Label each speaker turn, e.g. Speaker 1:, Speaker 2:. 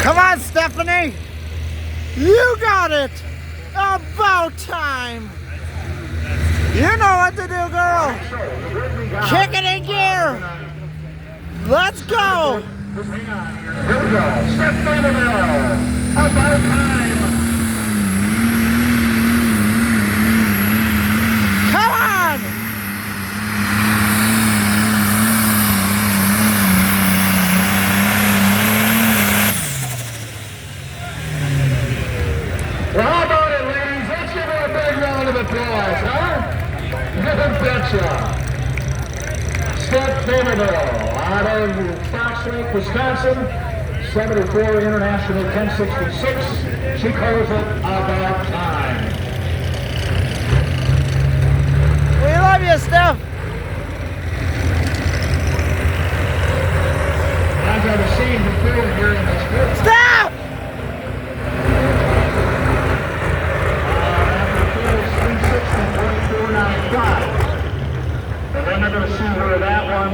Speaker 1: Come on, Stephanie. You got it. About time. You know what to do, girl. Kick it in gear. Let's go.
Speaker 2: Here we go. Steph Faymoville. About time.
Speaker 1: Come on.
Speaker 2: Well, how about it, ladies? Let's give her a big round of applause, huh? Good betcha. Steph Faymoville out of Fox Lake, Wisconsin, 74 International 1066. She calls it about time.
Speaker 1: We love you, Steph.
Speaker 2: I've never seen before here in this group.
Speaker 1: Steph!
Speaker 2: After 360, 24.95. And then they're going to see where that